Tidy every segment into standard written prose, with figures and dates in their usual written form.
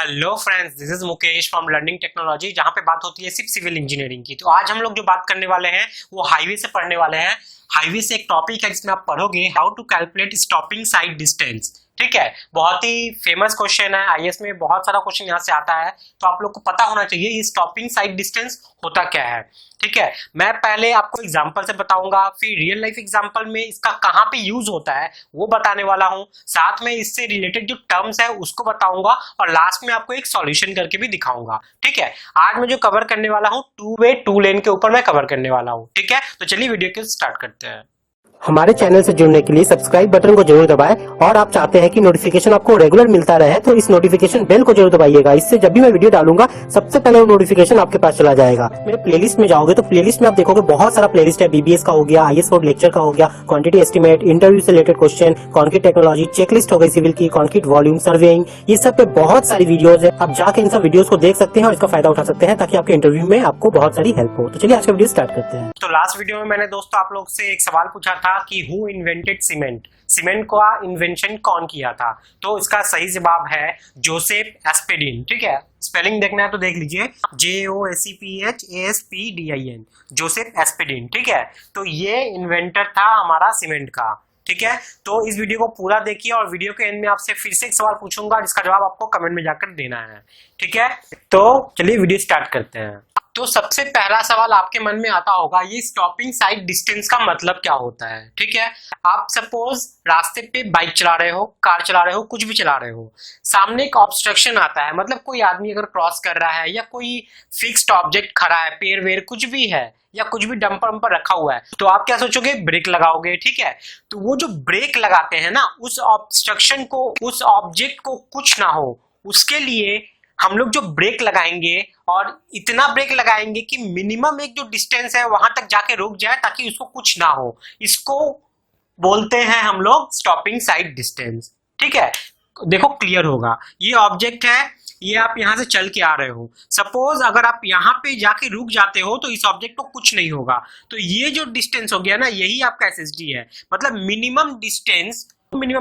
Hello friends, this is Mukesh from learning technology, जहां पे बात होती है सिर्फ सिविल इंजीनियरिंग की। तो आज हम लोग जो बात करने वाले हैं वो हाईवे से पढ़ने वाले हैं। हाईवे से एक टॉपिक है जिसमें आप पढ़ोगे how to calculate stopping sight distance. ठीक है, बहुत ही फेमस क्वेश्चन है, आईएएस में बहुत सारा क्वेश्चन यहाँ से आता है, तो आप लोग को पता होना चाहिए ये स्टॉपिंग साइड डिस्टेंस होता क्या है। ठीक है, मैं पहले आपको एग्जांपल से बताऊंगा, फिर रियल लाइफ एग्जांपल में इसका कहाँ पे यूज होता है वो बताने वाला हूँ, साथ में इससे रिलेटेड जो टर्म्स है उसको बताऊंगा और लास्ट में आपको एक सॉल्यूशन करके भी दिखाऊंगा। ठीक है, आज मैं जो कवर करने वाला हूँ टू वे टू लेन के ऊपर मैं कवर करने वाला हूँ। ठीक है, तो चलिए वीडियो को स्टार्ट करते हैं। हमारे चैनल से जुड़ने के लिए सब्सक्राइब बटन को जरूर दबाएं और आप चाहते हैं कि नोटिफिकेशन आपको रेगुलर मिलता रहे तो इस नोटिफिकेशन बेल को जरूर दबाइएगा। इससे जब भी मैं वीडियो डालूंगा सबसे पहले वो नोटिफिकेशन आपके पास चला जाएगा। मेरे प्लेलिस्ट में जाओगे तो प्लेलिस्ट में आप देखोगे बहुत सारा प्लेलिस्ट है। बीबीएस का हो गया, आईएएस कोड लेक्चर का हो गया, क्वांटिटी एस्टिमेट, इंटरव्यू से related question, concrete technology, checklist हो गई सिविल की, कॉन्क्रीट वॉल्यूम, सर्वेइंग, ये सब पे बहुत सारी वीडियोज है। आप जाके इन सब वीडियोज को देख सकते हैं और इसका फायदा उठा सकते हैं ताकि आपके इंटरव्यू में आपको बहुत सारी हेल्प हो। तो चलिए आज का वीडियो स्टार्ट करते हैं। तो लास्ट वीडियो में मैंने दोस्तों आप लोग से एक सवाल पूछा था कि हु इन्वेंटेड सीमेंट, सीमेंट का इन्वेंशन कौन किया था। तो इसका सही जवाब है जोसेफ एस्पेडिन। ठीक है, स्पेलिंग देखना है तो देख लीजिए, JOSEPHASPDIN, जोसेफ एस्पेडिन। ठीक है, तो ये इन्वेंटर था हमारा सीमेंट का। ठीक है, तो इस वीडियो को पूरा देखिए और वीडियो के एंड में आपसे फिर से एक सवाल पूछूंगा जिसका जवाब आपको कमेंट में जाकर देना है। ठीक है, तो चलिए वीडियो स्टार्ट करते हैं। तो सबसे पहला सवाल आपके मन में आता होगा, ये स्टॉपिंग साइड डिस्टेंस का मतलब क्या होता है। ठीक है, आप सपोज रास्ते पे बाइक चला रहे हो, कार चला रहे हो, कुछ भी चला रहे हो, सामने एक ऑब्स्ट्रक्शन आता है, मतलब कोई आदमी अगर क्रॉस कर रहा है या कोई फिक्स्ड ऑब्जेक्ट खड़ा है, पेड़ वेड़ कुछ भी है या कुछ भी डंपर वंपर रखा हुआ है, तो आप क्या सोचोगे, ब्रेक लगाओगे। ठीक है, तो वो जो ब्रेक लगाते हैं ना, उस ऑब्स्ट्रक्शन को, उस ऑब्जेक्ट को कुछ ना हो उसके लिए हम लोग जो ब्रेक लगाएंगे और इतना ब्रेक लगाएंगे कि मिनिमम एक जो डिस्टेंस है वहां तक जाके रुक जाए ताकि उसको कुछ ना हो, इसको बोलते हैं हम लोग स्टॉपिंग साइड डिस्टेंस। ठीक है, देखो क्लियर होगा, ये ऑब्जेक्ट है, ये आप यहां से चल के आ रहे हो, सपोज अगर आप यहां पे जाके रुक जाते हो तो इस ऑब्जेक्ट को कुछ नहीं होगा, तो ये जो डिस्टेंस हो गया ना, यही आपका एसएसडी है, मतलब मिनिमम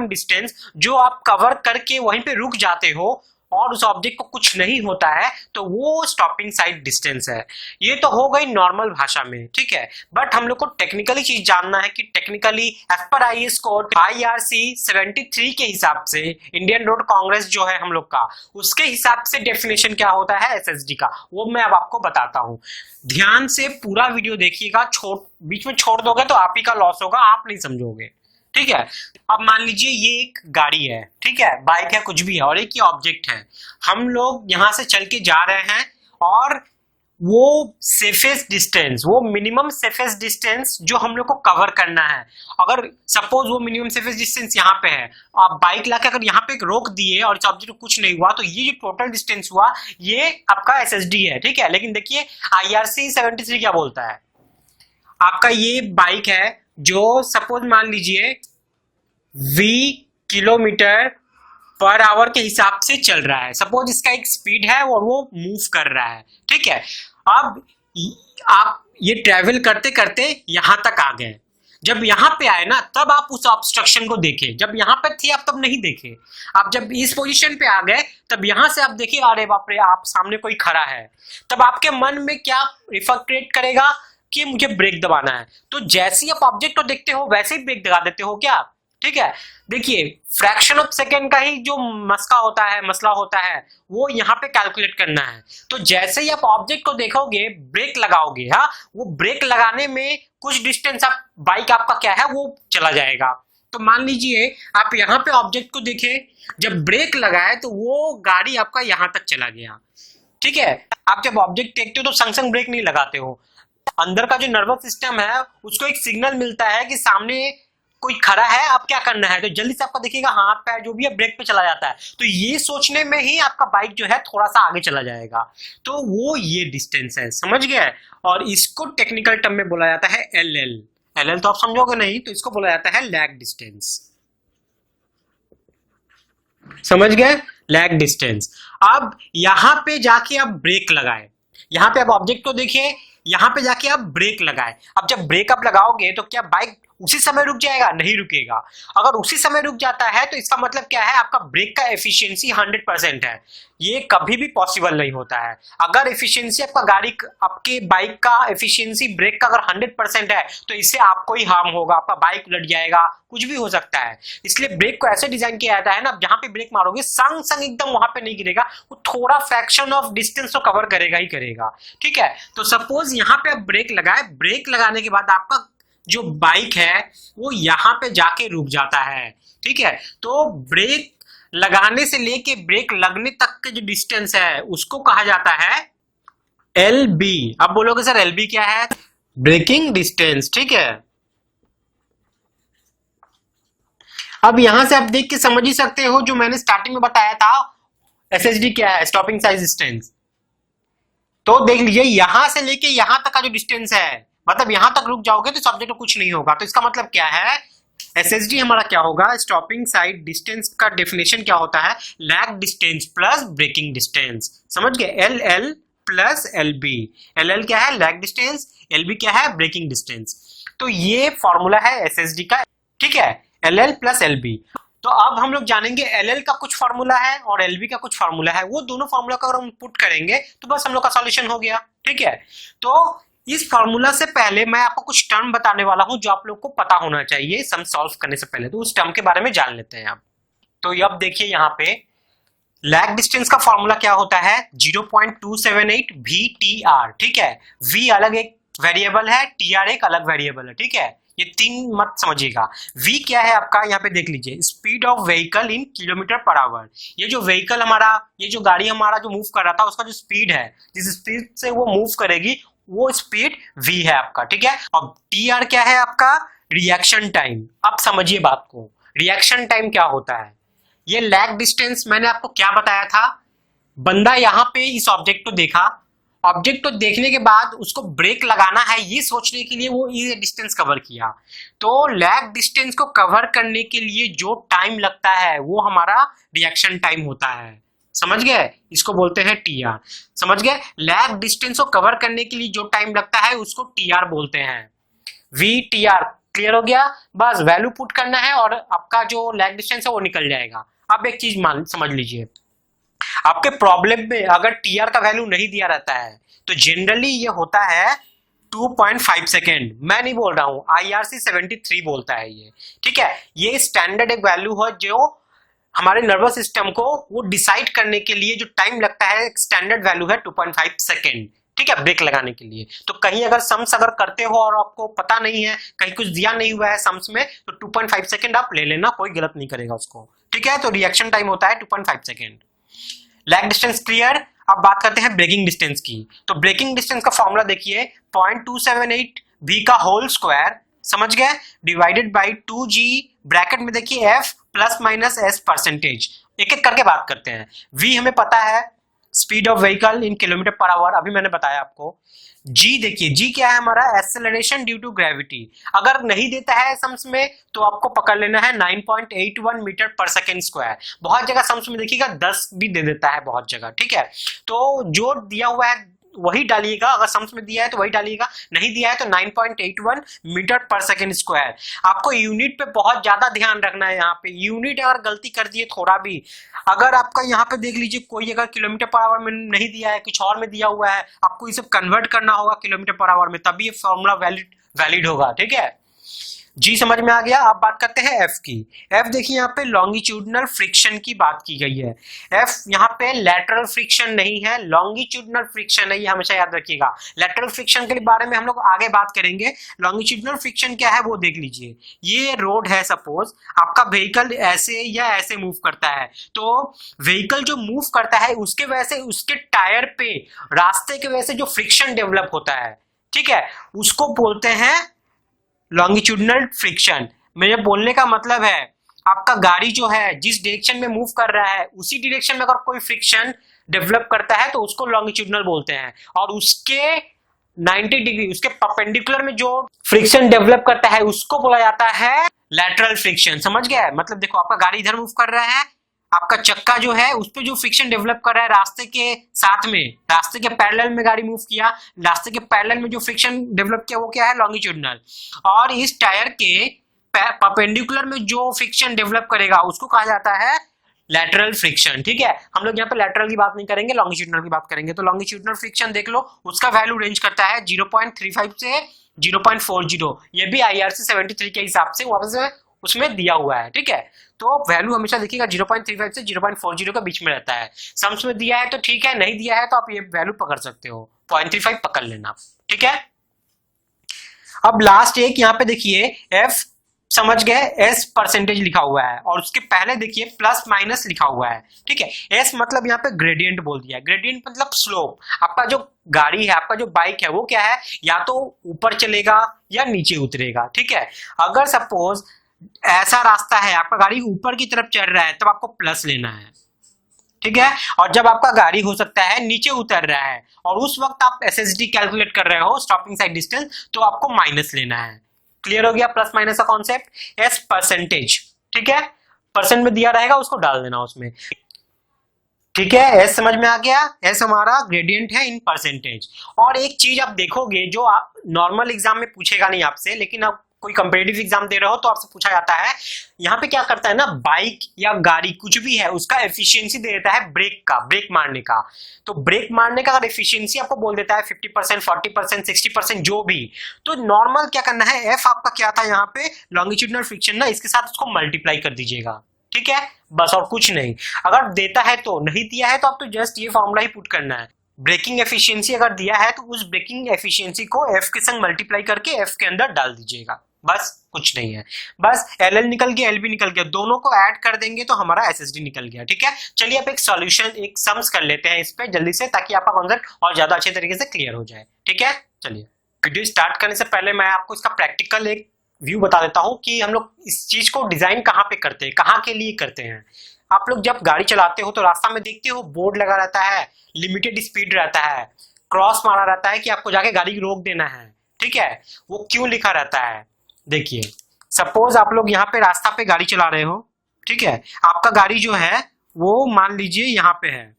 डिस्टेंस जो आप कवर करके वहीं पे रुक जाते हो और उस ऑब्जेक्ट को कुछ नहीं होता है, तो वो स्टॉपिंग साइड डिस्टेंस है। ये तो हो गई नॉर्मल भाषा में। ठीक है, बट हम लोग को टेक्निकली चीज जानना है कि technically as per IAS code IRC 73 के हिसाब से, इंडियन रोड कांग्रेस जो है हम लोग का, उसके हिसाब से डेफिनेशन क्या होता है एसएसडी का, वो मैं अब आपको बताता हूँ। ध्यान से पूरा वीडियो देखिएगा, बीच में छोड़ दोगे तो आप ही का लॉस होगा, आप नहीं समझोगे। ठीक है, अब मान लीजिए ये एक गाड़ी है, ठीक है, बाइक है, कुछ भी है, और एक ही ऑब्जेक्ट है, हम लोग यहां से चल के जा रहे हैं और वो सेफेस्ट डिस्टेंस, वो मिनिमम सेफेस्ट डिस्टेंस जो हम लोग को कवर करना है, अगर सपोज वो मिनिमम सेफेस्ट डिस्टेंस यहाँ पे है, आप बाइक लाके अगर यहाँ पे रोक दिए और इस ऑब्जेक्ट को कुछ नहीं हुआ, तो ये जो टोटल डिस्टेंस हुआ ये आपका एसएसडी है। ठीक है, लेकिन देखिए IRC 73 क्या बोलता है, आपका ये बाइक है जो सपोज मान लीजिए V किलोमीटर पर आवर के हिसाब से चल रहा है, सपोज इसका एक स्पीड है और वो मूव कर रहा है। ठीक है, अब आप ये ट्रेवल करते करते यहां तक आ गए, जब यहां पे आए ना तब आप उस ऑब्स्ट्रक्शन को देखे, जब यहां पे थे आप तब नहीं देखे, आप जब इस पोजीशन पे आ गए तब यहां से आप देखिए, अरे बाप रे, आप सामने कोई खड़ा है, तब आपके मन में क्या रिफ्लेक्ट करेगा कि मुझे ब्रेक दबाना है, तो जैसे ही आप ऑब्जेक्ट को देखते हो वैसे ही ब्रेक दबा देते हो क्या। ठीक है, देखिए फ्रैक्शन ऑफ सेकेंड का ही जो मसला होता है वो यहाँ पे कैलकुलेट करना है। तो जैसे ही आप ऑब्जेक्ट को देखोगे, ब्रेक लगाओगे, हाँ, वो ब्रेक लगाने में कुछ डिस्टेंस आप, बाइक आपका क्या है वो चला जाएगा। तो मान लीजिए आप यहाँ पे ऑब्जेक्ट को देखे, जब ब्रेक लगाए तो वो गाड़ी आपका यहां तक चला गया। ठीक है, आप जब ऑब्जेक्ट देखते हो तो संग संग ब्रेक नहीं लगाते हो, अंदर का जो नर्वस सिस्टम है उसको एक सिग्नल मिलता है कि सामने कोई खड़ा है, आप क्या करना है, तो जल्दी से आपका देखिएगा हाथ पैर जो भी है ब्रेक पे चला जाता है, तो ये सोचने में ही आपका बाइक जो है थोड़ा सा आगे चला जाएगा, तो वो ये डिस्टेंस है, समझ गए। और इसको टेक्निकल टर्म में बोला जाता है LL तो आप समझोगे नहीं, तो इसको बोला जाता है लैग डिस्टेंस, समझ गए, लैग डिस्टेंस। अब यहां पे जाके आप ब्रेक लगाए, यहाँ पे आप ऑब्जेक्ट को देखिए, यहाँ पे जाके आप ब्रेक लगाए, अब जब ब्रेक आप लगाओगे तो क्या बाइक उसी समय रुक जाएगा? नहीं रुकेगा। अगर उसी समय रुक जाता है तो इसका मतलब क्या है, आपका ब्रेक का एफिशिएंसी 100% है। ये कभी भी पॉसिबल नहीं होता है। अगर एफिशिएंसी आपके बाइक का एफिशिएंसी ब्रेक का अगर 100% है तो इससे आपको ही हार्म होगा, आपका बाइक उलट जाएगा, कुछ भी हो सकता है। इसलिए ब्रेक को ऐसे डिजाइन किया जाता है ना, जहां पे ब्रेक मारोगे संग संग एकदम वहां पे नहीं गिरेगा, वो थोड़ा फ्रैक्शन ऑफ डिस्टेंस तो कवर करेगा ही करेगा। ठीक है, तो सपोज यहाँ पे आप ब्रेक लगाए, ब्रेक लगाने के बाद आपका जो बाइक है वो यहाँ पे जाके रुक जाता है। ठीक है, तो ब्रेक लगाने से लेके ब्रेक लगने तक के जो डिस्टेंस है उसको कहा जाता है LB। अब बोलोगे सर LB क्या है? Braking distance. ठीक है, अब यहां से आप देख के समझ ही सकते हो, जो मैंने स्टार्टिंग में बताया था SSD क्या है, स्टॉपिंग साइज डिस्टेंस। तो देख लीजिए यहां से लेके यहां तक का जो डिस्टेंस है, मतलब यहां तक रुक जाओगे तो सब्जेक्ट को कुछ नहीं होगा। तो इसका मतलब क्या है, SSD हमारा क्या होगा, स्टॉपिंग साइड डिस्टेंस का डेफिनेशन क्या होता है, lag distance plus braking distance. समझ गए, LL प्लस LB। LL क्या है, लैग डिस्टेंस, LB क्या है, ब्रेकिंग डिस्टेंस। तो ये फॉर्मूला है SSD का। ठीक है, LL प्लस LB। तो अब हम लोग जानेंगे LL का कुछ फार्मूला है और LB का कुछ फार्मूला है। वो दोनों फार्मूला का अगर हम पुट करेंगे तो बस हम लोग का सॉल्यूशन हो गया। ठीक है, तो इस फार्मूला से पहले मैं आपको कुछ टर्म बताने वाला हूं जो आप लोग को पता होना चाहिए सम सॉल्व करने से पहले। तो उस टर्म के बारे में जान लेते हैं आप। तो अब देखिए यहाँ पे लैग डिस्टेंस का फॉर्मूला क्या होता है, 0.278 VTR। ठीक है, V अलग एक वेरिएबल है, TR एक अलग वेरिएबल है। ठीक है, ये तीन मत समझिएगा। V क्या है आपका, यहाँ पे देख लीजिए, speed of vehicle in kilometre per hour. ये जो व्हीकल हमारा, ये जो गाड़ी हमारा जो मूव कर रहा था उसका जो स्पीड है, जिस स्पीड से वो मूव करेगी वो स्पीड V है आपका। ठीक है, अब TR क्या है आपका, रिएक्शन टाइम। अब समझिए बात को, रिएक्शन टाइम क्या होता है। ये लैग डिस्टेंस मैंने आपको क्या बताया था, बंदा यहाँ पे इस ऑब्जेक्ट को देखा, ऑब्जेक्ट को देखने के बाद उसको ब्रेक लगाना है ये सोचने के लिए वो ये डिस्टेंस कवर किया। तो लैग डिस्टेंस को कवर करने के लिए जो टाइम लगता है वो हमारा रिएक्शन टाइम होता है। समझ गए, इसको बोलते हैं TR। समझ गए, लैग डिस्टेंस को कवर करने के लिए जो टाइम लगता है उसको TR बोलते हैं। VTR क्लियर हो गया, बस वैल्यू पुट करना है और आपका जो लैग डिस्टेंस है वो निकल जाएगा। अब एक चीज समझ लीजिए, आपके प्रॉब्लम में अगर TR का वैल्यू नहीं दिया रहता है तो जनरली ये होता है 2.5 सेकेंड। मैं नहीं बोल रहा हूं, IRC 73 बोलता है ये। ठीक है, ये स्टैंडर्ड एक वैल्यू है जो हमारे नर्वस सिस्टम को वो डिसाइड करने के लिए जो टाइम लगता है, स्टैंडर्ड वैल्यू है 2.5 सेकेंड। ठीक है, ब्रेक लगाने के लिए। तो कहीं अगर सम्स अगर करते हो और आपको पता नहीं है, कहीं कुछ दिया नहीं हुआ है सम्स में, तो 2.5 सेकेंड आप ले लेना, कोई गलत नहीं करेगा उसको। ठीक है, तो रिएक्शन टाइम होता है 2.5 सेकेंड। Lag distance clear. अब बात करते हैं ब्रेकिंग डिस्टेंस की। तो ब्रेकिंग डिस्टेंस का फॉर्मूला देखिए, 0.278 V का होल स्क्वायर, समझ गए, डिवाइडेड बाई 2G, ब्रैकेट में देखिए F plus minus S percentage. एक एक करके बात करते हैं। V हमें पता है, speed of vehicle in kilometre per hour, अभी मैंने बताया आपको। G देखिए, G क्या है हमारा, एक्सेलरेशन ड्यू टू ग्रेविटी। अगर नहीं देता है सम्स में तो आपको पकड़ लेना है 9.81 मीटर पर सेकेंड स्क्वायर। बहुत जगह सम्स में देखिएगा 10 भी दे देता है बहुत जगह। ठीक है, तो जो दिया हुआ है वही डालिएगा, अगर सम्स में दिया है तो वही डालिएगा, नहीं दिया है तो 9.81 मीटर पर सेकेंड स्क्वायर। आपको यूनिट पे बहुत ज्यादा ध्यान रखना है। यहाँ पे यूनिट अगर गलती कर दिए थोड़ा भी, अगर आपका यहाँ पे देख लीजिए कोई अगर किलोमीटर पर आवर में नहीं दिया है, कुछ और में दिया हुआ है, आपको ये सब कन्वर्ट करना होगा किलोमीटर पर आवर में, तभी ये फॉर्मूला वैलिड होगा। ठीक है, G समझ में आ गया। अब बात करते हैं F की। F देखिए यहाँ पे लॉन्गिट्यूडनल फ्रिक्शन की बात की गई है। F यहाँ पे लैटरल फ्रिक्शन नहीं है, लॉन्गिट्यूडनल फ्रिक्शन है, ये हमेशा याद रखिएगा। लैटरल फ्रिक्शन के बारे में हम लोग आगे बात करेंगे। लॉन्गिट्यूडनल फ्रिक्शन क्या है वो देख लीजिए। ये रोड है, सपोज आपका व्हीकल ऐसे या ऐसे मूव करता है, तो व्हीकल जो मूव करता है उसके वजह से उसके टायर पे रास्ते के वजह से जो फ्रिक्शन डेवलप होता है, ठीक है, उसको बोलते हैं लॉन्गिट्यूडनल फ्रिक्शन। मेरे बोलने का मतलब है आपका गाड़ी जो है जिस डायरेक्शन में मूव कर रहा है उसी डायरेक्शन में अगर कोई फ्रिक्शन डेवलप करता है तो उसको लॉन्गिट्यूडनल बोलते हैं, और उसके 90 डिग्री उसके परपेंडिकुलर में जो फ्रिक्शन डेवलप करता है उसको बोला जाता है लैटरल फ्रिक्शन। समझ गया है, मतलब देखो आपका गाड़ी इधर मूव कर रहा है, आपका चक्का जो है उस पे जो फ्रिक्शन डेवलप कर रहा है रास्ते के साथ में, रास्ते के पैरेलल में गाड़ी मूव किया, रास्ते के पैरेलल में जो फ्रिक्शन डेवलप किया वो क्या है, लॉन्गिट्यूडनल। और इस टायर के परपेंडिकुलर में जो फ्रिक्शन डेवलप करेगा उसको कहा जाता है लैटरल फ्रिक्शन। ठीक है, हम लोग यहाँ पे लैटरल की बात नहीं करेंगे, लॉन्गिट्यूडनल की बात करेंगे। तो लॉन्गिट्यूडनल फ्रिक्शन देख लो, उसका वैल्यू रेंज करता है 0.35 से 0.40। ये भी IRC 73 के हिसाब से वापस उसमें दिया हुआ है। ठीक है, तो वैल्यू हमेशा देखिएगा 0.35 से 0.40 के बीच में रहता है। सम्स में दिया है तो ठीक है, नहीं दिया है तो आप ये वैल्यू पकड़ सकते हो, 0.35 पकड़ लेना। ठीक है, अब लास्ट एक यहाँ पे देखिए F समझ गए, S परसेंटेज लिखा हुआ है और उसके पहले देखिए प्लस माइनस लिखा हुआ है। ठीक है, S मतलब यहाँ पे ग्रेडियंट बोल दिया है। ग्रेडियंट मतलब स्लोप। आपका जो गाड़ी है, आपका जो बाइक है वो क्या है, या तो ऊपर चलेगा या नीचे उतरेगा। ठीक है, अगर सपोज ऐसा रास्ता है आपका गाड़ी ऊपर की तरफ चढ़ रहा है तब आपको प्लस लेना है। ठीक है, और जब आपका गाड़ी हो सकता है नीचे उतर रहा है और उस वक्त आप SSD कैलकुलेट कर रहे हो, स्टॉपिंग साइड डिस्टेंस, तो आपको माइनस लेना है। क्लियर हो गया प्लस माइनस का कॉन्सेप्ट। S परसेंटेज, ठीक है, परसेंट में दिया रहेगा उसको डाल देना उसमें। ठीक है, S समझ में आ गया। S हमारा ग्रेडियंट है इन परसेंटेज। और एक चीज आप देखोगे जो आप नॉर्मल एग्जाम में पूछेगा नहीं आपसे, लेकिन आप कोई कंपेटिटिव एग्जाम दे रहे हो तो आपसे पूछा जाता है, यहाँ पे क्या करता है ना, बाइक या गाड़ी कुछ भी है उसका एफिशिएंसी दे देता है ब्रेक का, ब्रेक मारने का। तो ब्रेक मारने का अगर एफिशिएंसी आपको बोल देता है 50%, 40%, 60% जो भी, तो नॉर्मल क्या करना है, F आपका क्या था यहाँ पे, लॉन्गिट्यूडनल फ्रिक्शन ना, इसके साथ उसको मल्टीप्लाई कर दीजिएगा। ठीक है, बस और कुछ नहीं। अगर देता है तो, नहीं दिया है तो आप तो जस्ट ये फॉर्मूला ही पुट करना है। ब्रेकिंग एफिशिएंसी अगर दिया है तो उस ब्रेकिंग एफिशिएंसी को F के संग मल्टीप्लाई करके F के अंदर डाल दीजिएगा, बस कुछ नहीं है। बस LL निकल गया, LB निकल गया, दोनों को ऐड कर देंगे तो हमारा SSD निकल गया। ठीक है, चलिए अब एक सॉल्यूशन, एक सम्स कर लेते हैं इस पे जल्दी से, ताकि आपका कॉन्सेप्ट और ज्यादा अच्छे तरीके से क्लियर हो जाए। ठीक है, चलिए वीडियो स्टार्ट करने से पहले मैं आपको इसका प्रैक्टिकल एक व्यू बता देता हूँ कि हम लोग इस चीज को डिजाइन कहाँ पे करते हैं, कहाँ के लिए करते हैं। आप लोग जब गाड़ी चलाते हो तो रास्ता में देखते हो बोर्ड लगा रहता है, लिमिटेड स्पीड रहता है, क्रॉस मारा रहता है कि आपको जाके गाड़ी रोक देना है। ठीक है, वो क्यों लिखा रहता है, देखिए सपोज आप लोग यहाँ पे रास्ता पे गाड़ी चला रहे हो। ठीक है, आपका गाड़ी जो है वो मान लीजिए यहाँ पे है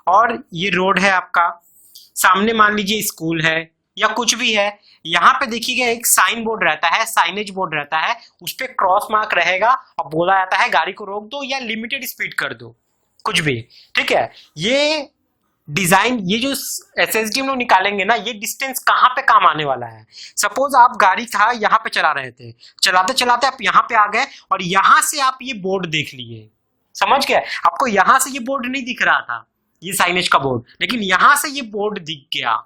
और ये रोड है आपका, सामने मान लीजिए स्कूल है या कुछ भी है। यहाँ पे देखिएगा एक साइन बोर्ड रहता है, साइनेज बोर्ड रहता है, उस पे क्रॉस मार्क रहेगा और बोला जाता है गाड़ी को रोक दो या लिमिटेड स्पीड कर दो, कुछ भी। ठीक है, ये डिजाइन, ये जो SSD हम लोग निकालेंगे ना, ये डिस्टेंस कहाँ पे काम आने वाला है। सपोज आप गाड़ी था यहाँ पे चला रहे थे, चलाते चलाते आप यहाँ पे आ गए और यहाँ से आप ये बोर्ड देख लिए, समझ गए, आपको यहाँ से ये बोर्ड नहीं दिख रहा था, ये साइनेज का बोर्ड, लेकिन यहाँ से ये बोर्ड दिख गया।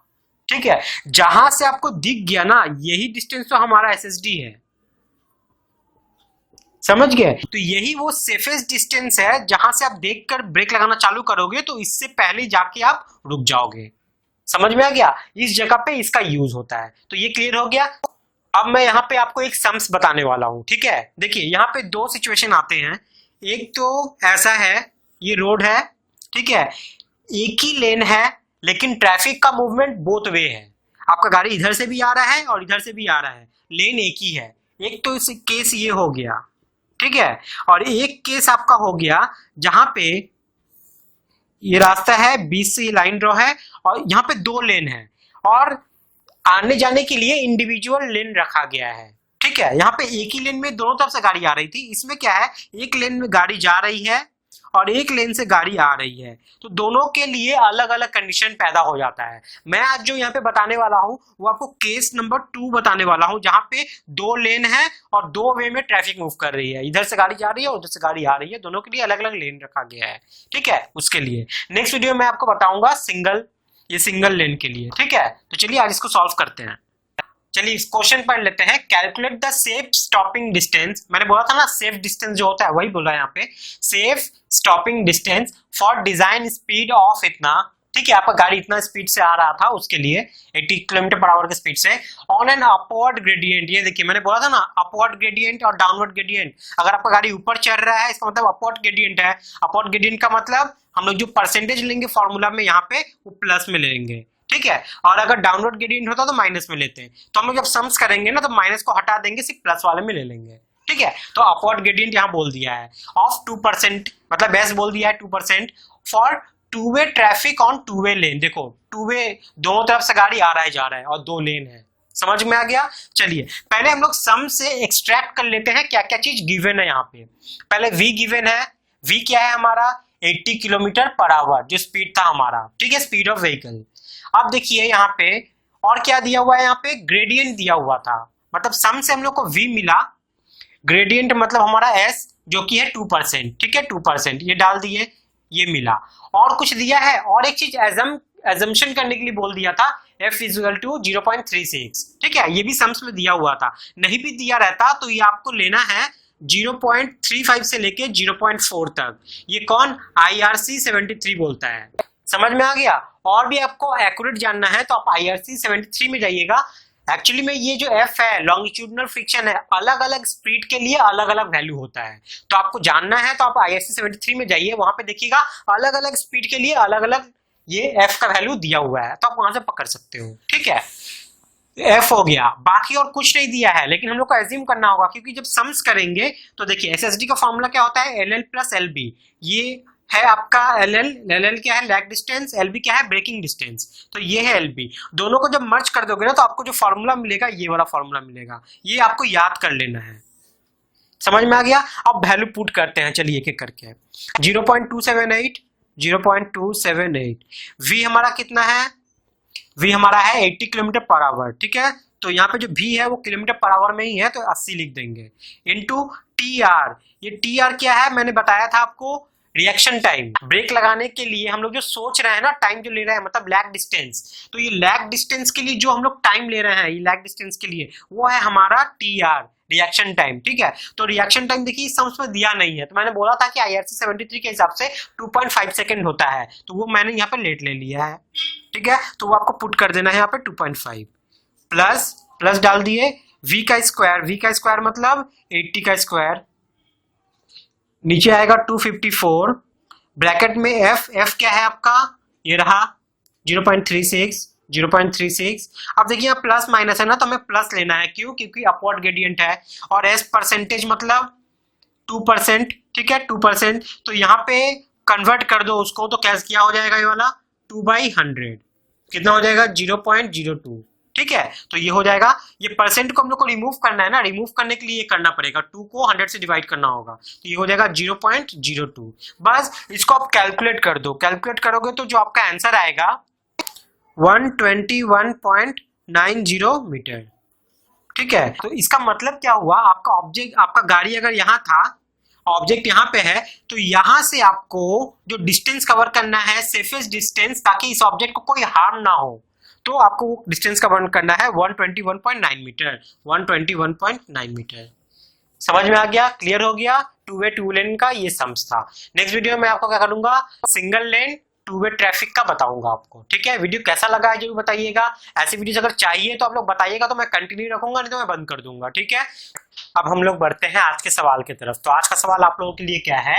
ठीक है, जहां से आपको दिख गया ना, यही डिस्टेंस तो हमारा SSD है, समझ गए। तो यही वो सेफेस्ट डिस्टेंस है जहां से आप देखकर ब्रेक लगाना चालू करोगे तो इससे पहले जाके आप रुक जाओगे। समझ में आ गया, इस जगह पे इसका यूज होता है। तो ये क्लियर हो गया। अब मैं यहाँ पे आपको एक सम्स बताने वाला हूं। ठीक है, देखिए यहाँ पे दो सिचुएशन आते हैं। एक तो ऐसा है, ये रोड है, ठीक है, एक ही लेन है लेकिन ट्रैफिक का मूवमेंट बोथ वे है। आपका गाड़ी इधर से भी आ रहा है और इधर से भी आ रहा है, लेन एक ही है। एक तो इस केस ये हो गया, ठीक है, और एक केस आपका हो गया जहां पे ये रास्ता है, बीच से ये लाइन ड्रॉ है और यहाँ पे दो लेन है और आने जाने के लिए इंडिविजुअल लेन रखा गया है। ठीक है, यहाँ पे एक ही लेन में दोनों तरफ से गाड़ी आ रही थी, इसमें क्या है, एक लेन में गाड़ी जा रही है और एक लेन से गाड़ी आ रही है, तो दोनों के लिए अलग अलग कंडीशन पैदा हो जाता है। मैं आज जो यहाँ पे बताने वाला हूँ वो आपको केस नंबर 2 बताने वाला हूँ, जहाँ पे दो लेन है और दो वे में ट्रैफिक मूव कर रही है, इधर से गाड़ी जा रही है और उधर से गाड़ी आ रही है, दोनों के लिए अलग अलग लेन रखा गया है। ठीक है, उसके लिए नेक्स्ट वीडियो में आपको बताऊंगा सिंगल लेन के लिए। ठीक है, तो चलिए आज इसको सॉल्व करते हैं। चलिए इस क्वेश्चन पढ़ लेते हैं। Calculate the safe stopping distance, मैंने बोला था ना सेफ डिस्टेंस जो होता है वही बोला है यहाँ पे, safe stopping distance for design speed of इतना। ठीक है, आपका गाड़ी इतना स्पीड से आ रहा था उसके लिए 80 किलोमीटर पर आवर के स्पीड से ऑन एन अपवर्ड ग्रेडियंट। ये देखिए मैंने बोला था ना अपवर्ड ग्रेडियंट और डाउनवर्ड ग्रेडियंट। अगर आपका गाड़ी ऊपर चढ़ रहा है इसका मतलब अपवर्ड ग्रेडियंट है। अपवर्ड ग्रेडियंट का मतलब हम लोग जो परसेंटेज लेंगे फॉर्मूला में यहाँ पे वो प्लस में लेंगे। ठीक है, और अगर डाउनवर्ड ग्रेडियंट होता तो माइनस में लेते हैं। तो हम लोग जब सम्स करेंगे ना तो माइनस को हटा देंगे, सिर्फ प्लस वाले में ले लेंगे। ठीक है। तो अपवर्ड ग्रेडियंट यहाँ बोल दिया है ऑफ 2%, मतलब एस बोल दिया है 2% for two way traffic on two way lane. देखो टू वे, दोनों तरफ से गाड़ी आ रहा है जा रहा है और 2 लेन है, समझ में आ गया। चलिए पहले हम लोग सम से एक्सट्रैक्ट कर लेते हैं क्या क्या चीज गिवन है यहाँ पे। पहले v गिवन है, v क्या है हमारा 80 किलोमीटर पर आवर जो स्पीड था हमारा, ठीक है, स्पीड ऑफ व्हीकल। अब देखिए यहाँ पे और क्या दिया हुआ है, यहाँ पे ग्रेडियंट दिया हुआ था, मतलब सम से हम लोग को v मिला, ग्रेडियंट मतलब हमारा s जो कि है 2%, ठीक है 2%, ये डाल दिए, ये मिला। और कुछ दिया है, और एक चीज एजम्पशन करने के लिए बोल दिया था f इक्वल टू 0.36, ठीक है, ये भी सम्स में दिया हुआ था। नहीं भी दिया रहता तो ये आपको लेना है 0.35 से लेके 0.4 तक। ये कौन IRC 73 बोलता है, समझ में आ गया। और भी आपको एक्यूरेट जानना है तो आप IRC 73 में जाइएगा। एक्चुअली में ये जो f है लॉन्गिट्यूडनल फ्रिक्शन है, अलग अलग स्पीड के लिए अलग अलग वैल्यू होता है, तो आपको जानना है तो आप IRC 73 में जाइए, वहां पे देखिएगा अलग अलग स्पीड के लिए अलग अलग ये f का वैल्यू दिया हुआ है, तो आप वहां से पकड़ सकते हो, ठीक है। f हो गया, बाकी और कुछ नहीं दिया है, लेकिन हम लोग को एज्यूम करना होगा क्योंकि जब सम्स करेंगे तो देखिए SSD का फॉर्मूला क्या होता है LL प्लस LB, ये है आपका LL क्या है लैग डिस्टेंस, LB क्या है ब्रेकिंग डिस्टेंस, तो ये है LB। दोनों को जब मर्ज कर दोगे ना तो आपको जो फॉर्मूला मिलेगा ये वाला फॉर्मूला मिलेगा, ये आपको याद कर लेना है, समझ में आ गया। अब वैल्यू पुट करते हैं, चलिए एक एक करके। 0.278 v हमारा कितना है, v हमारा है 80 किलोमीटर पर आवर, ठीक है, तो यहाँ पे जो v है वो किलोमीटर पर आवर में ही है तो 80 लिख देंगे, इनटू TR। ये TR क्या है मैंने बताया था आपको, रिएक्शन टाइम। ब्रेक लगाने के लिए हम लोग जो सोच रहे हैं ना, टाइम जो ले रहे हैं मतलब लैग डिस्टेंस, तो ये लैग डिस्टेंस के लिए जो हम लोग टाइम ले रहे हैं, ये लैग डिस्टेंस के लिए वो है हमारा TR, रिएक्शन टाइम, ठीक है। तो रिएक्शन टाइम देखिए इस सम्स में दिया नहीं है, तो मैंने बोला था कि IRC 73 के हिसाब से 2.5 सेकंड होता है, तो वो मैंने यहाँ पे लेट ले लिया है, ठीक है। तो वो आपको पुट कर देना है यहाँ पे 2.5 प्लस डाल दिए v का स्क्वायर मतलब 80 का स्क्वायर, नीचे आएगा 254, ब्रैकेट में f क्या है आपका, ये रहा 0.36। अब देखिए यहाँ प्लस माइनस है ना, तो हमें प्लस लेना है, क्यों, क्योंकि अपवर्ड ग्रेडियंट है, और s परसेंटेज मतलब 2%, ठीक है 2%, तो यहाँ पे कन्वर्ट कर दो उसको, तो कैसे क्या हो जाएगा ये वाला 2/100, कितना हो जाएगा 0.02, ठीक है। तो ये हो जाएगा, ये परसेंट को हम लोग को रिमूव करना है ना, रिमूव करने के लिए ये करना पड़ेगा, 2 को 100 से डिवाइड करना होगा, तो ये हो जाएगा 0.02। बस इसको आप कैलकुलेट कर दो, कैलकुलेट करोगे तो जो आपका आंसर आएगा 121.90 मीटर, ठीक है। तो इसका मतलब क्या हुआ, आपका ऑब्जेक्ट, आपका गाड़ी अगर यहाँ था, ऑब्जेक्ट यहाँ पे है, तो यहाँ से आपको जो डिस्टेंस कवर करना है सेफेस्ट डिस्टेंस, ताकि इस ऑब्जेक्ट को कोई हार्म ना हो, तो आपको वो डिस्टेंस कवर करना है 121.9 मीटर, 121.9 मीटर। समझ में आ गया, क्लियर हो गया। टू वे टू लेन का ये सम्स था। नेक्स्ट वीडियो में आपको क्या करूंगा, single lane to way traffic का बताऊंगा आपको, ठीक है। वीडियो कैसा लगा है जो बताइएगा, ऐसी वीडियोस अगर चाहिए तो आप लोग बताइएगा, तो मैं कंटिन्यू रखूंगा, नहीं तो मैं बंद कर दूंगा, ठीक है। अब हम लोग बढ़ते हैं आज के सवाल की तरफ। तो आज का सवाल आप लोगों के लिए क्या है,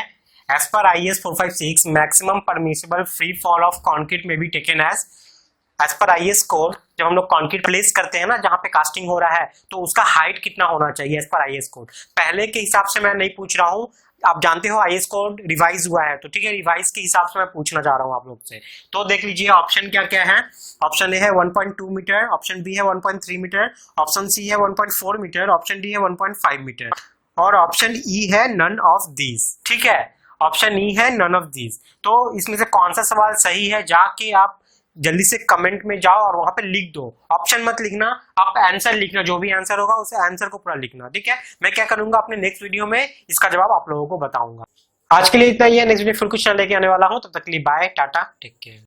एज पर IS 456 maximum permissible free fall of concrete में बी टेकन एज पर IS कोड। जब हम लोग कॉन्क्रीट प्लेस करते हैं ना, जहां पे कास्टिंग हो रहा है, तो उसका हाइट कितना होना चाहिए एज पर IS कोड। पहले के हिसाब से मैं नहीं पूछ रहा हूँ, आप जानते हो IS कोड रिवाइज हुआ है, तो ठीक है, रिवाइज के हिसाब से मैं पूछना चाह रहा हूँ आप लोग से। तो देख लीजिए ऑप्शन क्या क्या है। ऑप्शन ए है 1.2 मीटर, ऑप्शन बी है 1.3 मीटर, ऑप्शन सी है 1.4 मीटर, ऑप्शन डी है 1.5 मीटर, और ऑप्शन ई है नन ऑफ दीज, ठीक है। ऑप्शन ई है नन ऑफ दीज। तो इसमें से कौन सा सवाल सही है, जाके आप जल्दी से कमेंट में जाओ और वहां पे लिख दो। ऑप्शन मत लिखना, आप आंसर लिखना, जो भी आंसर होगा उसे आंसर को पूरा लिखना, ठीक है। मैं क्या करूंगा, अपने नेक्स्ट वीडियो में इसका जवाब आप लोगों को बताऊंगा। आज के लिए इतना ही है, नेक्स्ट वीडियो फिर कुछ लेके आने वाला हूं, तब तक के लिए बाय, टाटा, टेक केयर।